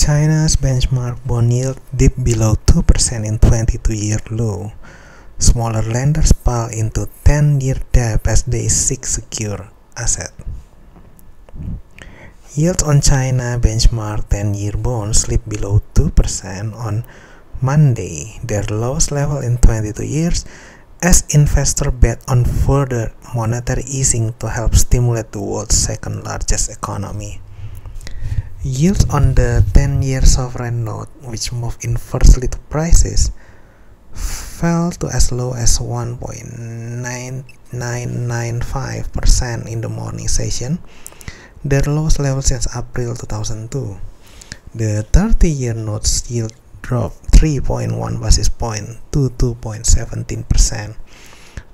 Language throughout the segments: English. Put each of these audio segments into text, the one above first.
China's benchmark bond yield dipped below 2% in 22-year low. Smaller lenders pile into 10-year debt as they seek secure asset. Yields on China benchmark 10-year bonds slipped below 2% on Monday, their lowest level in 22 years, as investors bet on further monetary easing to help stimulate the world's second-largest economy. Yields on the 10-year sovereign note, which moved inversely to prices, fell to as low as 1.9995% in the morning session, their lowest level since April 2002. The 30-year note's yield dropped 3.1 basis points to 2.17%.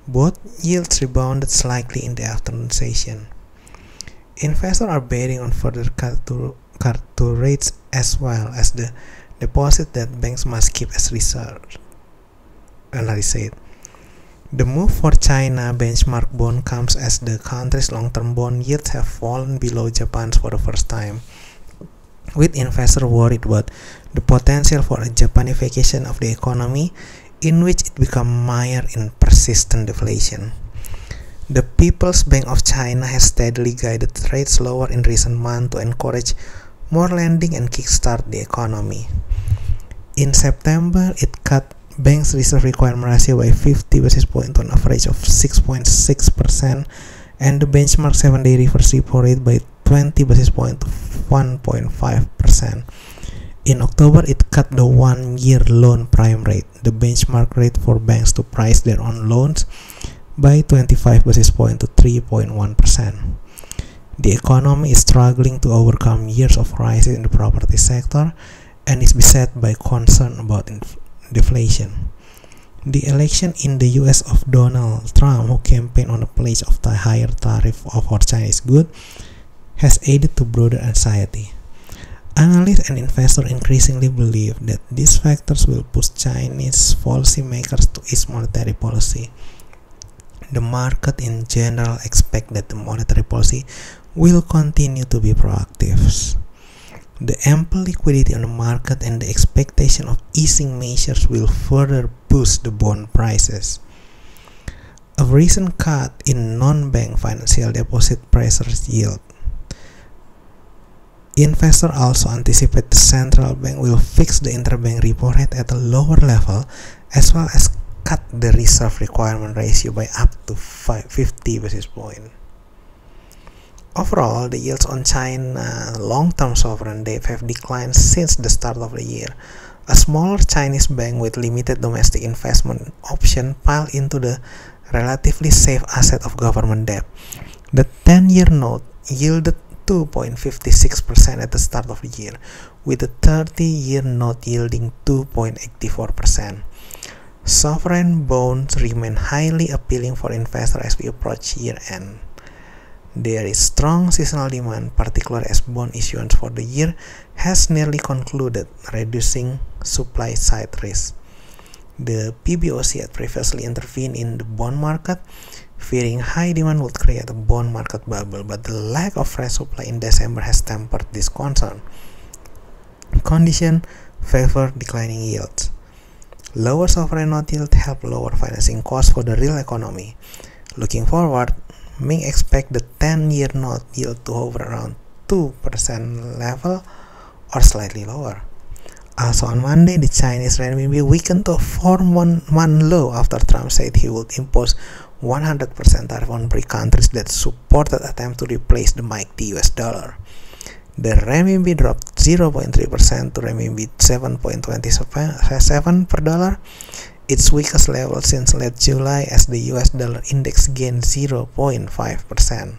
Both yields rebounded slightly in the afternoon session. Investors are betting on further cut to rates as well as the deposit that banks must keep as reserves. Analysts said. The move for China benchmark bond comes as the country's long-term bond yields have fallen below Japan's for the first time, with investors worried about the potential for a Japanification of the economy, in which it becomes mired in persistent deflation. The People's Bank of China has steadily guided rates lower in recent months to encourage more lending and kickstart the economy. In September, it cut bank's reserve requirement ratio by 50 basis points to an average of 6.6%, and the benchmark 7-day reverse repo rate by 20 basis points to 1.5%. In October, it cut the 1-year loan prime rate, the benchmark rate for banks to price their own loans, by 25 basis points to 3.1%. The economy is struggling to overcome years of crisis in the property sector and is beset by concern about deflation. The election in the US of Donald Trump, who campaigned on a pledge of the higher tariff for Chinese goods, has added to broader anxiety. Analysts and investors increasingly believe that these factors will push Chinese policymakers to ease monetary policy. The market in general expects that the monetary policy will continue to be proactive. The ample liquidity on the market and the expectation of easing measures will further boost the bond prices. A recent cut in non-bank financial deposit pressures yield. Investors also anticipate the central bank will fix the interbank repo rate at a lower level, as well as cut the reserve requirement ratio by up to 50 basis points. Overall, the yields on China long-term sovereign debt have declined since the start of the year. A smaller Chinese bank with limited domestic investment option piled into the relatively safe asset of government debt. The 10-year note yielded 2.56% at the start of the year, with the 30-year note yielding 2.84%. Sovereign bonds remain highly appealing for investors as we approach year-end. There is strong seasonal demand, particularly as bond issuance for the year has nearly concluded, reducing supply-side risk. The PBOC had previously intervened in the bond market, fearing high demand would create a bond market bubble, but the lack of fresh supply in December has tempered this concern. Conditions favor declining yields. Lower sovereign note yield help lower financing costs for the real economy. Looking forward, Ming expect the 10-year note yield to hover around 2% level or slightly lower. Also on Monday, the Chinese renminbi weakened to a 4-month low after Trump said he would impose 100% tariff on BRIC countries that supported attempts to replace the mighty US dollar. The renminbi dropped 0.3% to renminbi 7.27 per dollar, its weakest level since late July, as the US dollar index gained 0.5%.